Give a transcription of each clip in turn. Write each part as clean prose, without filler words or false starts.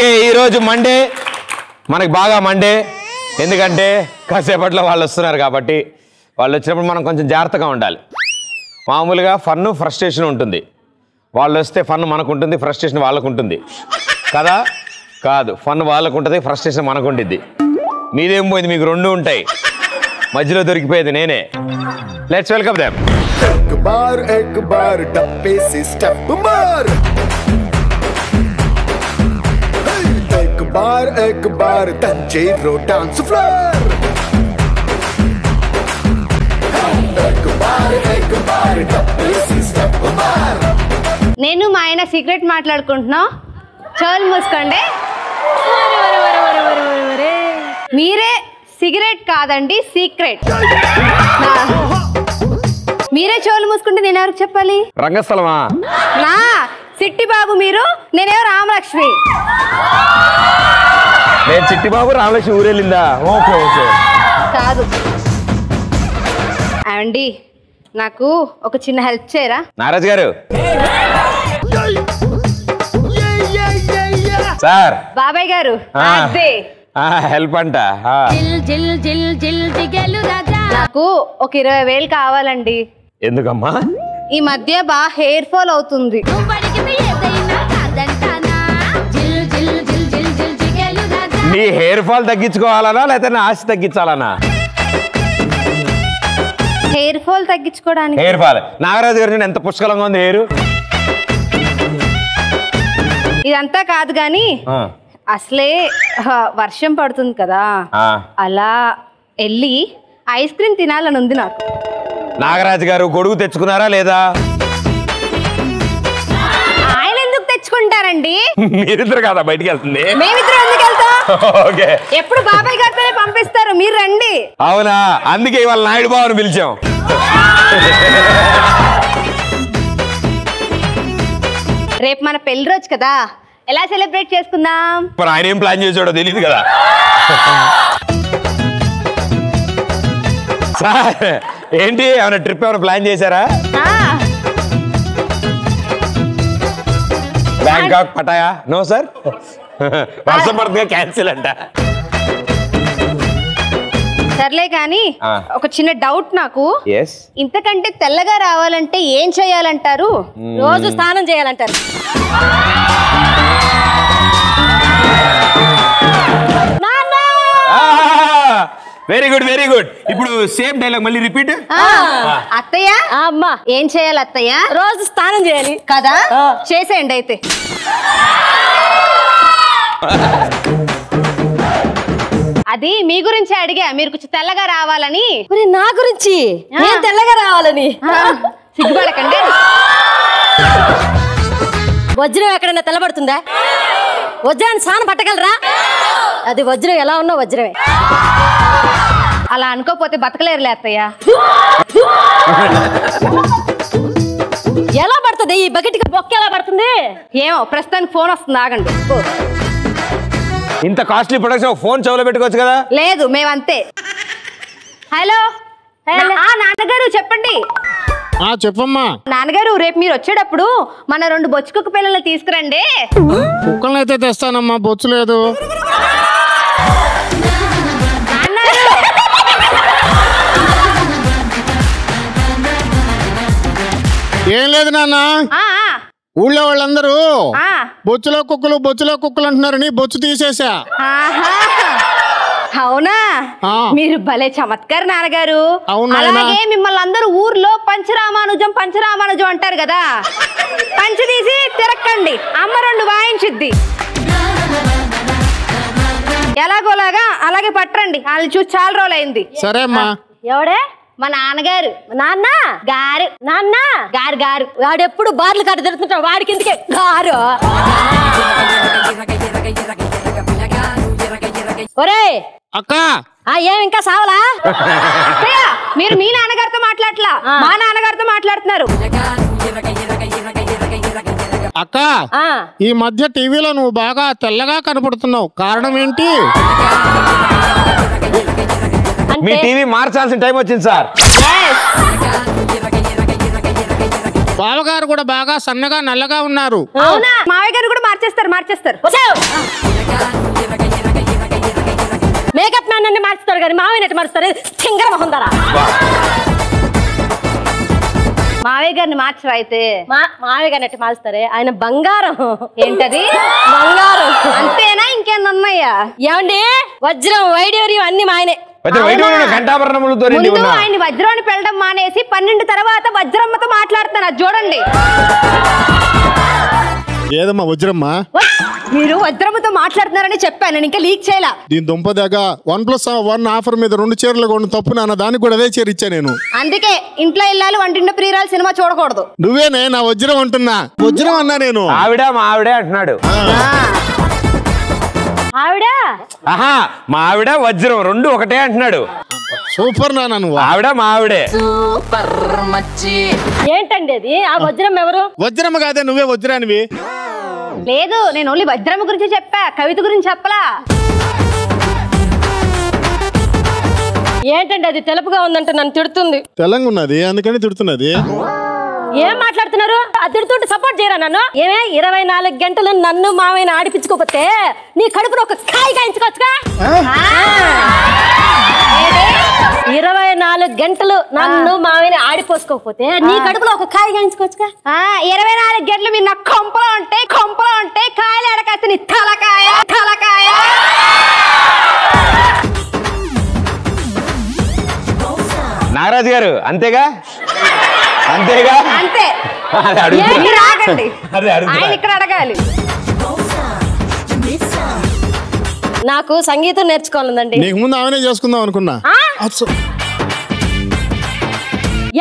Okay ఈరోజు Monday మనకి బాగా మండే ఎందుకంటే కాసేపట్లో వాళ్ళు వస్తున్నారు కాబట్టి వాళ్ళు వచ్చినప్పుడు మనం కొంచెం జాగ్రత్తగా ఉండాలి మామూలుగా ఫన్ ఫ్రస్ట్రేషన్ ఉంటుంది వాళ్ళు వస్తే ఫన్ మనకు ఉంటుంది ఫ్రస్ట్రేషన్ వాళ్ళకు ఉంటుంది కదా కాదు ఫన్ వాళ్ళకు ఉంటుంది ఫ్రస్ట్రేషన్ మనకు ఉంటుంది మీదేం పోయింది మీకు రెండు ఉంటాయి మధ్యలో దొరికిపోయేది నేనే లెట్స్ వెల్కమ్ దెమ్ एक बार डब्बे से स्टेप मार एक बार तंजीरो डांस फ्लोर एक बार डब्बे से स्टेप मार నేను మా ఆయన సీక్రెట్ మాట్లాడుకుంటున్నా చెవులు మూసుకోండి మీరే సిగరెట్ కాదండి సీక్రెట్ మీరే చెవులు మూసుకుంటే నేను ఎవరికి చెప్పాలి రంగస్థలమా నా సిట్టి బాబు మీరు నేనేమో రామలక్ష్మి నేను చిట్టి బాబు రామలక్ష్మి ఊరెళ్ళిందా ఓకే ఓకే కాదు అండి నాకు ఒక చిన్న హెల్ప్ చేయరా నారాజ్ గారు సార్ బాబాయ్ గారు అదే హెల్ప్ అంట నాకు ఒక 20,000 కావాలండి ఎందుకమ్మా ఈ మధ్య బాగా హెయిర్ ఫాల్ అవుతుంది నీ హెయిర్ ఫాల్ తగ్గించుకోవాలనా లేకపోతే నా ఆశ తగ్గించాలనా హెయిర్ ఫాల్ తగ్గించుకోవడానికి హెయిర్ ఫాల్ నాగరాజు గారు ఎంత పుష్కలంగా ఉంది హెయిర్ ఇదంతా కాదు గాని అసలే వర్షం పడుతుంది కదా అలా వెళ్ళి ఐస్ క్రీమ్ తినాలని ఉంది నాకు నాగరాజు గారు గొడుగు తెచ్చుకున్నారా లేదా ఆయన ఎందుకు తెచ్చుకుంటారండి మీరిద్దరు కదా బయటికి వెళ్తుంది మేమిద్దరం ఎందుకు వెళ్తాం ఓకే ఎప్పుడు బాబాయ్ గారితోనే పంపిస్తారు మీరు రండి అవునా అందుకే ఇవాళ నాయుడు బాబుని పిలిచాం రేపు మన పెళ్లి రోజు కదా ఎలా సెలబ్రేట్ చేసుకుందాం మరి ఆయన ఏం ప్లాన్ చేసాడో తెలియదు కదా సార్ ఏంటి ఏమైనా ట్రిప్ ఏమైనా ప్లాన్ చేశారా బ్యాంకాక్ పటాయా నో సార్ వర్షం పడుతుందిగా క్యాన్సిల్ అంట సర్లే కానీ ఒక చిన్న డౌట్ నాకు ఇంతకంటే తెల్లగా రావాలంటే ఏం చేయాలంటారు రోజు స్నానం చేయాలంటారు వెరీ గుడ్ వెరీ గుడ్ ఇప్పుడు సేమ్ డైలాగ్ మళ్ళీ రిపీట్ అత్తయ్య అమ్మా ఏం చేయాలి అత్తయ్య రోజు స్నానం చేయాలి కదా చేసేయండి అయితే అది మీ గురించి అడిగా మీరు కొంచెం తెల్లగా రావాలని నా గురించి నేను తెల్లగా రావాలని సిగ్గుపడకండి వజ్రం ఎక్కడన్నా తెల్లబడుతుందా వజ్రాన్ని స్నానం పట్టగలరా అది వజ్రం ఎలా ఉన్నా వజ్రమే అలా అనుకోపోతే బతకలేరులే అత్తయ్య ఎలా పడుతుంది ఈ బకెట్కి బొక్క ఎలా పడుతుంది ఏమో ప్రస్తుతానికి ఫోన్ వస్తుంది ఆగండి ఇంత కాస్ట్లీ ప్రొడక్ట్స్ ఫోన్ చెవులో పెట్టుకోవచ్చు కదా లేదు మేమంతే హలో నాన్నగారు చెప్పండి చెప్పమ్మా నాన్నగారు రేపు మీరు వచ్చేటప్పుడు మన 2 బొచ్చుకుక్క పిల్లల్ని తీసుకురండి కుక్కలను అయితే తెస్తానమ్మా బొచ్చు లేదు ఏం లేదు నాన్న ఊళ్ళో వాళ్ళందరూ బొచ్చులో కుక్కలు అంటున్నారని బొచ్చు తీసేసా అవునా మీరు భలే చమత్కారు నాన్నగారు అలాగే మిమ్మల్ని అందరూ ఊర్లో పంచరామానుజం అంటారు కదా పంచి తీసి తిరక్కండి అమ్మ 2 వాయించుద్ది ఎలాగోలాగా అలాగే పట్టరండి వాళ్ళని చూసి చాలా రోజులైంది సరే అమ్మా ఎవడే మా నాన్నగారు నాన్న గారు నాన్న గారు వాడెప్పుడు బార్లు కట్ట తిరుగుతుంటాడు వాడికి ఎందుకే గారు ఒరే అక్క ఏం ఇంకా సావలా మీరు మీ నాన్నగారితో మాట్లాడలా మా నాన్నగారితో మాట్లాడుతున్నారు అక్క ఈ మధ్య టీవీలో నువ్వు బాగా తెల్లగా కనపడుతున్నావు కారణం ఏంటి మీ టీవీ మార్చాల్సిన టైం వచ్చింది సార్ బావగారు కూడా బాగా సన్నగా నల్లగా ఉన్నారు. అవునా? మావయ్య గారు కూడా మార్చేస్తారు. మేకప్ మ్యాన్ అన్ని మార్చుతారు కానీ మావయ్య మారుస్తారు. సింగర మొహం ధర మావయ్య గారిని మార్చరా అయితే? మావయ్య గారిని మార్చుతారే, ఆయన బంగారం. ఏంటది? బంగారం. అంతేనా? ఇంకేమన్నా ఉన్నాయా? ఏమండి, వజ్రం వైడూర్యం అన్ని మాయనే. ముందు ఆయన వజ్రాన్ని పెళ్ళడం మానేసి 12 తర్వాత వజ్రమ్మతో మాట్లాడుతాను, అది చూడండి. ఏదమ్మా వజ్రమ్మా? మీరు వజ్రమ్మతో మాట్లాడుతున్నారని చెప్పాను, నేను ఇంకా లీక్ చేయలా. దీని దుంపదాగా 1+1 ఆఫర్ మీద 2 చీరలు కొను తప్పు నాన్న, దానికి కూడా అదే చీర ఇచ్చా నేను. అందుకే ఇంట్లో ఇల్లాలు వంటింట్లో ప్రియురాలు సినిమా చూడకూడదు. నువ్వేనే నా వజ్రం అంటున్నా. వజ్రం అన్నా నేను. మా ఆవిడే అంటున్నాడు. ఆవిడ మా ఆవిడ వజ్రం 2 ఒకటే అంటున్నాడు. సూపర్ నాన్న నువ్వు. ఆవిడ మా ఆవిడే. ఏంటండి అది? ఆ వజ్రం ఎవరు? వజ్రమ్మ కాదే, నువ్వే వజ్రానివి. లేదు, నేను ఓన్లీ వజ్రమ్మ గురించి చెప్పా, కవిత గురించి చెప్పలా. ఏంటండి అది? తెలుపుగా ఉందంటే నన్ను తిడుతుంది. తెలంగా ఉన్నది అందుకని తిడుతున్నది. ఏం మాట్లాడుతున్నారు? అది తిడుతుంటే సపోర్ట్ చేయరా నన్ను? ఏమే 24 గంటలు నన్ను మావయ్యని ఆడిపించుకోకపోతే నీ కడుపులో ఒక కాయ కాయించుకోవచ్చుగా? 24 గంటలు నన్ను మావయ్యని ఆడిపోసుకోకపోతే నీ కడుపులో ఒక కాయ కాయించుకోవచ్చుగా? 24 గంటలు మీరు నాకు కొంపలో ఉంటే కాయలు ఎడకాస్తే నీ తలకాయ. నాగరాజు గారు అంతేగా? అంతే. మీరు ఆగండి, ఆయన ఇక్కడ అడగాలి. నాకు సంగీతం నేర్చుకోవాలండి. నీకు ముందు ఆమెనే చేసుకుందాం అనుకున్నా.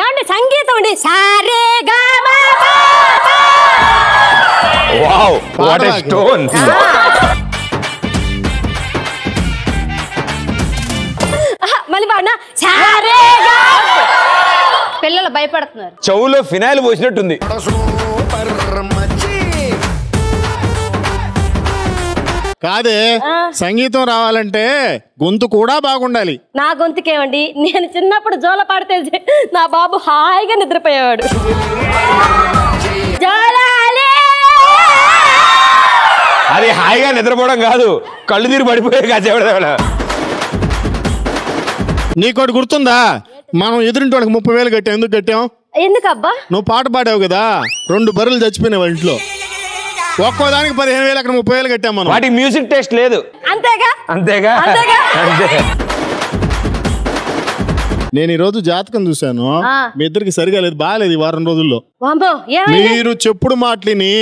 ఏమండి సంగీతం అండి? సారే గా మా వావ్, వాట్ ఏ స్టోన్. మళ్ళీ పాడినా సారే గా. పిల్లలు భయపడుతున్నారు. చెవులో ఫినాయిల్ పోసినట్టుంది. కాదే, సంగీతం రావాలంటే గొంతు కూడా బాగుండాలి. నా గొంతుకేమండి, నేను చిన్నప్పుడు జోల పాడితే నా బాబు హాయిగా నిద్రపోయేవాడు. అది హాయిగా నిద్రపోవడం కాదు, కళ్ళు తీరు పడిపోయే కాసేవాడు. నీకోటి గుర్తుందా? మనం ఎదురింటి వాళ్ళకి 30,000 కట్టాం. ఎందుకు కట్టాం? ఎందుకబ్బా? నువ్వు పాట పాడావు కదా, 2 బర్రెలు చచ్చిపోయినావు ఇంట్లో. ఒక్కోదానికి 15,000, అక్కడ 30,000 కట్టాం మనం. వాటికి మ్యూజిక్ టేస్ట్ లేదు. అంతేగా. నేను ఈ రోజు జాతకం చూశాను, మీ ఇద్దరికి సరిగా లేదు, బాగాలేదు ఈ వారం రోజుల్లో. మీరు చెప్పుడు మాటలిని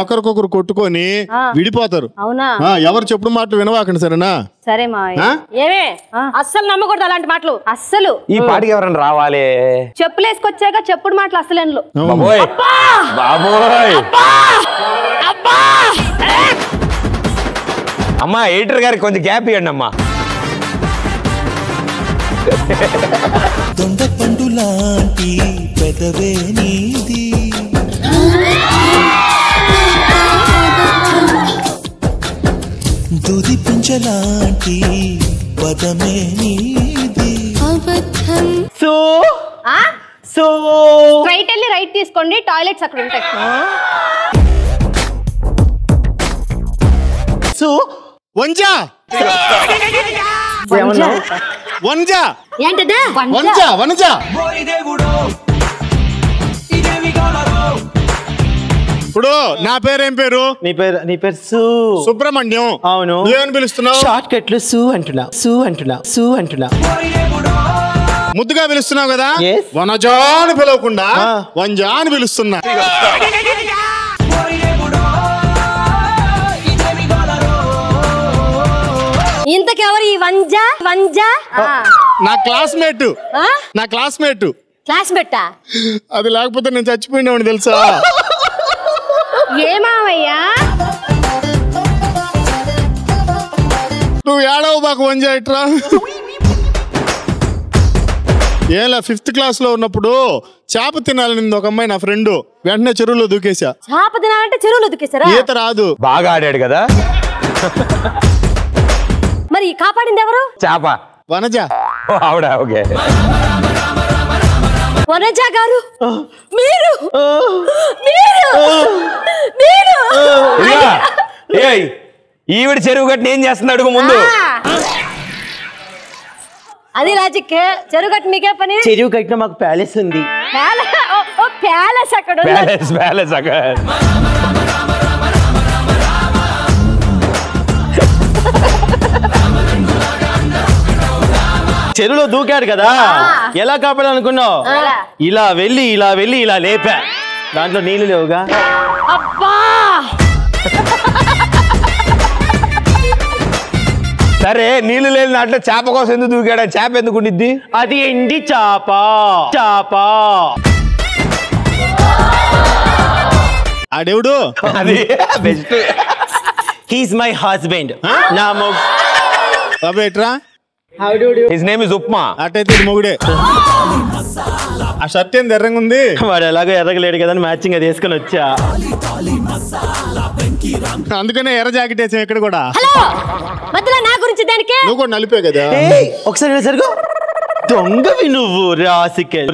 ఒకరికొకరు కొట్టుకొని విడిపోతారు. అవునా? ఎవరు చెప్పుడు మాటలు వినవాకండి, సరేనా? సరే మావయ్య. ఏమే అస్సలు నమ్మకూడదు అలాంటి మాటలు. అస్సలు. ఈ పాటికి ఎవరైనా రావాలి. చెప్పులు వేసుకొచ్చాక చెప్పుడు మాటలు అసలు. బాబోయ్ బాబోయ్. అమ్మా ఎడిటర్ గారికి కొంచెం గ్యాప్ ఇవ్వండి అమ్మా. దొండ పండు లాంటి పెదవే నీది, దూది పించలాంటి పదమే నీది. స్ట్రైట్ వెళ్ళి రైట్ తీసుకోండి, టాయిలెట్స్ అక్కడ ఉంటాయి. వంజా వంజా ఏంటది? వంజా వనజా. ఇప్పుడు నా పేరేం పేరు? నీ పేరు సుబ్రహ్మణ్యం. అవును. నువ్వేమని పిలుస్తున్నావు? షార్ట్ కట్లు సు అంటున్నా. ముద్దుగా పిలుస్తున్నావు కదా. Yes. వనజా అని పిలవకుండా వంజా అని పిలుస్తున్నా. ఇంతకెవరు ఈ వంజా? నా క్లాస్మేట్. క్లాస్ పెట్టా? అది లేకపోతే నేను చచ్చిపోయినామని తెలుసా? ఏమావయ్యా నువ్వు ఏడవ బాకు వంజా ఇట్రా. ఏలా 5th క్లాస్ లో ఉన్నప్పుడు చేప తినాలని ఒక అమ్మాయి, నా ఫ్రెండ్, వెంటనే చెరువులో దూకేసా. చేప తినాలంటే చెరువులో దూకేశారా? ఈత రాదు. బాగా ఆడాడు కదా. మరి కాపాడింది ఎవరు? చేప వనజ. ఆవిడ. ఓకే. వనజ గారు మీరు మీరు మీరు ఇదిగో, ఏయ్ ఈవిడ చెరువు కట్టిన ఏం చేస్తుంది అడుగు ముందు. అది లాజిక్. చెరువు కట్టి మీకే పని? చెరువు కట్టిన మాకు ప్యాలెస్ ఉంది. ప్యాలెస్ అక్కడ ప్యాలెస్ అక్కడ. చెరువులో దూకాడు కదా, ఎలా కాపాడాలనుకున్నావు? ఇలా వెళ్ళి ఇలా లేపా, దాంట్లో నీళ్లు లేవుగా. అబ్బా సరే నీళ్లు లేని దాంట్లో చేప కోసం ఎందుకు దూకాడా? చేప ఎందుకు ఉండిద్ది? అది ఎండి చాప. ఆడెవడు? అది బెస్ట్. He's my husband. నా ఎట్రా హిస్ నేమ్ ఇస్ ఉప్మా. అటైతే ఇది మొగుడే. ఆ షర్ట్ ఏంది ఎర్రంగా ఉంది? వాడు ఎలాగో ఎర్రగలేడు కదా మ్యాచింగ్ అది వేసుకొని వచ్చా. అందుకనే ఎర్ర జాకెట్ వేసాం ఇక్కడ కూడా. హలో మధ్యలో నా గురించి దానికి నువ్వు కూడా నలిపే కదా. ఒకసారి సరిగా దొంగవి నువ్వు. రాసికెల్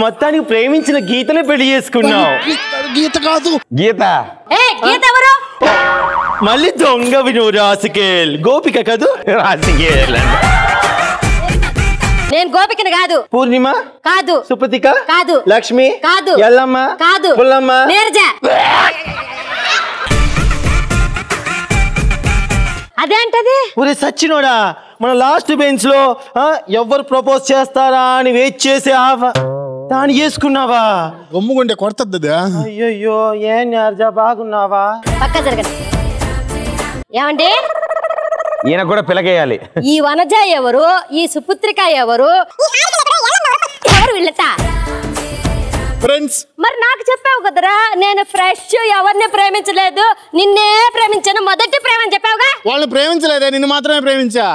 మొత్తానికి ప్రేమించిన గీతనే పెళ్లి చేసుకున్నావు. గీత కాదు, గీత. గీత ఎవరు? మళ్ళీ దొంగవి నువ్వు. రాసికెల్ గోపిక కాదు. రాసికేల్. నేను గోపికని కాదు. పూర్ణిమ కాదు. సుప్రతిక కాదు. లక్ష్మి కాదు. ఎల్లమ్మ కాదు. పుల్లమ్మ నీరజ. అదేంటది? ఒరే సచ్చినోడా, మన లాస్ట్ బెంచ్ లో ఎవరు ప్రపోజ్ చేస్తారా అని వెయిట్ చేసి దాన్ని చేసుకున్నావా? గమ్ముగుంటే కొడతద్ది. అయ్యయ్యో ఏం నీరజ బాగున్నావా? పక్క జరగండి. ఏమండి ఈయన కూడా పిలకేయాలి. ఈ వనజ ఎవరు? ఈ సుపుత్రిక ఎవరు? ఎవరు వీళ్ళట? ఫ్రెండ్స్. మరి నాకు చెప్పావు కదరా, నేను ఫ్రెష్, ఎవరిని ప్రేమించలేదు, నిన్నే ప్రేమించాను, మొదటి ప్రేమ అని చెప్పావుగా. వాళ్ళు ప్రేమించలేదే, నిన్ను మాత్రమే ప్రేమించా.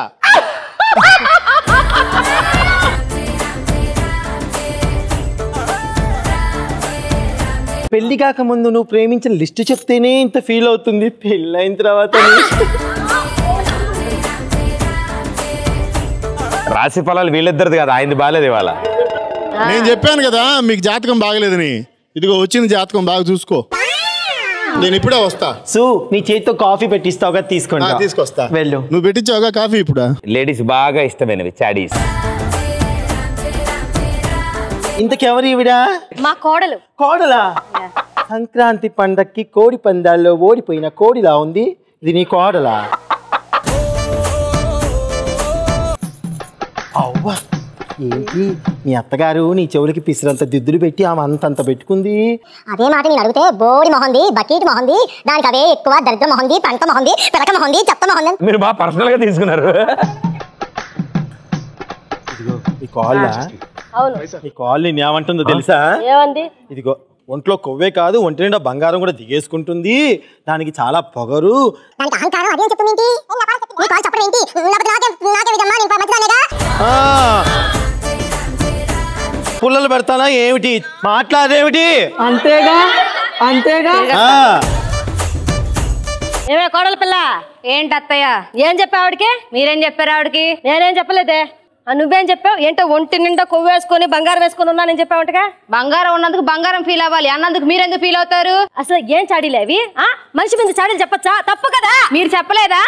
పెళ్లి కాక ముందు నువ్వు ప్రేమించిన లిస్ట్ చెప్తేనే ఇంత ఫీల్ అవుతుంది, పెళ్ళైన తర్వాత రాశి ఫలాలు వీళ్ళిద్దరిది కదా, ఆయనది బాగాలేదు ఇవాళ. నేను చెప్పాను కదా మీకు జాతకం బాగలేదని. ఇదిగో వచ్చింది జాతకం, బాగా చూసుకో. నేను ఇప్పుడే వస్తా. సో నీ చేతితో కాఫీ పెట్టిస్తావుగా, తీసుకోండి. తీసుకొస్తా. వెళ్ళు. నువ్వు పెట్టించావుగా కాఫీ ఇప్పుడు. లేడీస్ బాగా ఇష్టమైనవి చాడీస్. ఇంతకెవరు ఈవిడ? మా కోడలు. కోడలా? సంక్రాంతి పండక్కి కోడి పందాల్లో ఓడిపోయిన కోడిలా ఉంది. ఇది నీ కోడలా? అవ్వా, ఏంటి మీ అత్తగారు నీ చెవులకి పిసిరంత దిద్దులు పెట్టి ఆమె అంతంత పెట్టుకుంది? అదే మాట నేను అడిగితే బోడి మొహంది, బకీట్ మొహంది, దానికి అవే ఎక్కువ దరిద్ర మొహంది, పంట మొహంది, పిలక మొహంది, చెత్త మొహంది. మీరు బాగా పర్సనల్ గా తీసుకున్నారు. ఇదిగో ఈ కాల్. అవును, ఈ కాల్ నేను ఏమంటుందో తెలుసా? ఏమంది? ఇదిగో ఒంట్లో కొవ్వే కాదు, ఒంటి నిండా బంగారం కూడా దిగేసుకుంటుంది, దానికి చాలా పొగరు. దానికి అహంకారం. అదేం చెప్తుంది ఏంటి? నీ కాల్ చెప్పడం ఏంటి? నాకే విధమ్మా, నేను మంచిదానేగా. పుల్లలు పెడతానా ఏమిటి? మాట్లాడేమిటి? అంతేగా అంతేగా. ఏమే కోడల పిల్ల, ఏంటి అత్తయ్య? ఏం చెప్పావు ఆవిడకి? మీరేం చెప్పారు ఆవిడకి? నేనేం చెప్పలేదే. నువ్వేం చెప్పావు? ఏంటో ఒంటి నిండా కొవ్వు వేసుకొని బంగారం వేసుకొని ఉన్నానని చెప్పావుంటగా. బంగారం ఉన్నందుకు బంగారం ఫీల్ అవ్వాలి, అన్నందుకు మీరెందుకు ఫీల్ అవుతారు? అసలు ఏం చాడీలేవి? మనిషి మీద చాడీలు చెప్పచ్చా? తప్పు కదా. మీరు చెప్పలేదా?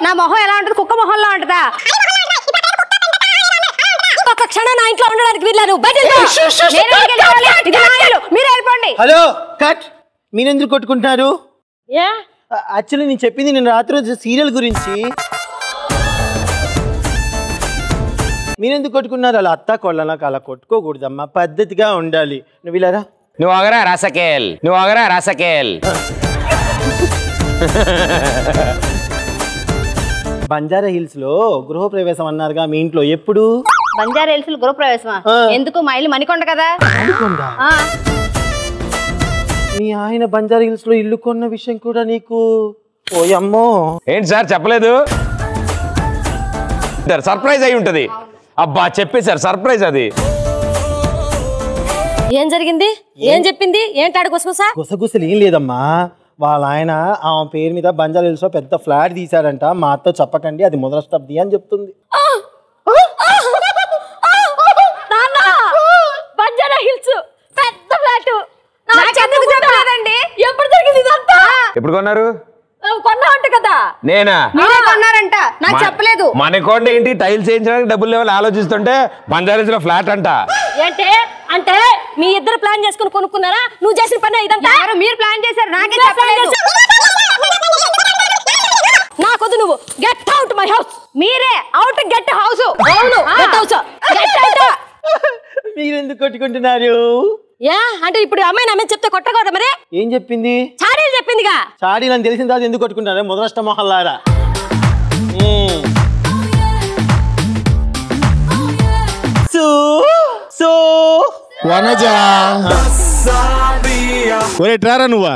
నా మొహం ఎలా ఉంటుంది? కుక్క మొహంలా ఉంటుందా? ఒక్క క్షణం నా ఇంట్లో ఉండడానికి వీల్లేదు. మీరు వెళ్ళిపోండి. Hello cut. మీరెందుకు కొట్టుకుంటున్నారు? ఏ యాక్చువల్లీ నేను చెప్పింది నేను రాత్రి సీరియల్ గురించి. మీరెందుకు కొట్టుకున్నారు? అలా అత్త కొళ్ళకి అలా కొట్టుకోకూడదమ్మా, పద్ధతిగా ఉండాలి. నువ్వు ఇలారా. నువ్వు ఆగరా రాసకేల్, నువ్వు ఆగరా రాసకేల్. బంజారా హిల్స్ లో గృహప్రవేశం అన్నారుగా మీ ఇంట్లో, ఎప్పుడు? బంజారా హిల్స్ గృహప్రవేశమా? ఎందుకు? మా ఇల్లు మణికొండ కదా. మీ ఆయన బంజారా హిల్స్ లో ఇల్లు కొన్న విషయం కూడా నీకు? ఓయమ్మో, ఏంటి సార్ చెప్పలేదు? సర్ప్రైజ్ అయి ఉంటది. అబ్బా చెప్పేశారు, సర్ప్రైజ్ అది. ఏం జరిగింది? ఏం చెప్పింది? ఏంటాడు గుసగుసా? గుసగుసలు ఏం లేదమ్మా, వాళ్ళ ఆయన ఆమె పేరు మీద బంజారా హిల్స్ లో పెద్ద ఫ్లాట్ తీశాడంట. మా అత్త చెప్పకండి, అది మొదల స్టబ్ది అని చెప్తుంది. బంజారా హిల్స్ పెద్ద ఫ్లాట్ నాకెందుకు చెప్పలేదండి? ఎప్పుడు జరిగింది ఇదంతా? ఎప్పుడు కొన్నారు? కొన్నా అంట కదా. నేనా? మీరే కొన్నారంట, నాకు చెప్పలేదు. మనకోండి ఏంటి టైల్స్ చేయించడానికి డబ్బులు లేవని ఆలోచిస్తుంటే బంజారాస్ లో ఫ్లాట్ అంట. ఏంటి అంటే మీ ఇద్దరు ప్లాన్ చేసుకుని కొనుక్కున్నారా? నువ్వు చేసిన పని ఇదంతా? మీరు ప్లాన్ చేశారు, నాకే చెప్పలేదు. నాకొద్దు, నువ్వు గెట్ అవుట్ మై హౌస్. మీరే అవుట్ గెట్ హౌస్. అవును గెట్ హౌస్. Get out. మీరెందుకు కొట్టుకుంటున్నారు? యా అంటే ఇప్పుడు అమ్మాయి నా మీద చెప్తే కొట్టకూడదు మరి? ఏం చెప్పింది? చాడీలు చెప్పిందిగా. చాడీ నన్ను తెలిసిన తర్వాత ఎందుకు కొట్టుకుంటారా మొదలష్ట మొహల్లారా? వనజా ఒరే ట్రారా నువ్వా?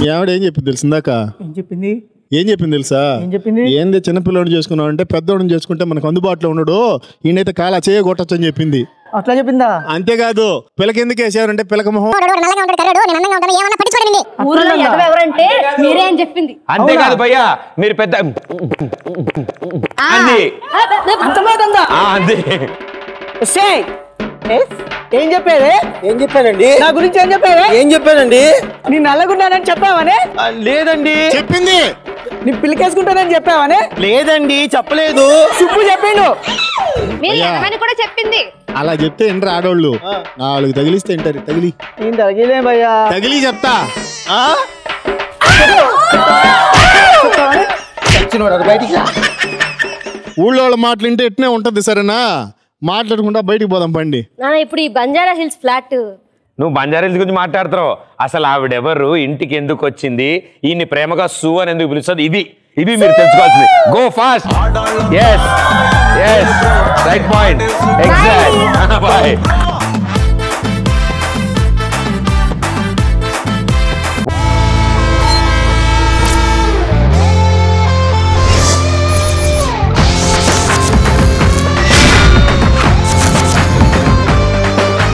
మీ ఆవిడ ఏం చెప్పింది తెలిసిందాక? ఏం చెప్పింది? ఏం చెప్పింది తెలుసా? ఏంది చిన్నపిల్లడు చేసుకున్నావు అంటే పెద్దోడిని చేసుకుంటే మనకు అందుబాటులో ఉండడు, ఈయనైతే కాలా చేయగొట్టచ్చు అని చెప్పింది. అట్లా చెప్పిందా? అంతేకాదు పిల్లకి ఎందుకు వేసారంటే పిల్లక మొహం ఊర్లో ఎవరంటే మీరే అని చెప్పింది. అంతేకాదు భయ్యా మీరు పెద్ద అంది. అంది. ఏం చెప్పారే? ఏం చెప్పానండి? నా గురించి ఏం చెప్పారే? ఏం చెప్పానండి? నేను నల్లగున్నానని చెప్పావనే? లేదండి. చెప్పింది. నీ పిల్లకేసుకుంటానని చెప్పావనే? లేదండి, చెప్పలేదు. సుప్పు చెప్పిండు. మీరు ఎదవని కూడా చెప్పింది. అలా చెప్తే ఏంటి ఆడోళ్ళు 4 తగిలిస్తే ఏంటారు? తగిలి నేను తగిలే భయ్యా. తగిలి చెప్తా. బయటికి ఊళ్ళో వాళ్ళ మాటలు వింటే ఎట్నే ఉంటది సరేనా? మాట్లాడకుండా బయటికి పోదాం పండి. ఇప్పుడు ఈ బంజారా హిల్స్ ఫ్లాట్ నువ్వు బంజారా హిల్స్ గురించి మాట్లాడుతున్నావు. అసలు ఆవిడెవరు, ఇంటికి ఎందుకు వచ్చింది, ఈయన్ని ప్రేమగా సు అని ఎందుకు పిలుస్తుంది, ఇది మీరు తెలుసుకోవాల్సింది. Go fast. yes right point. Exact. Bye.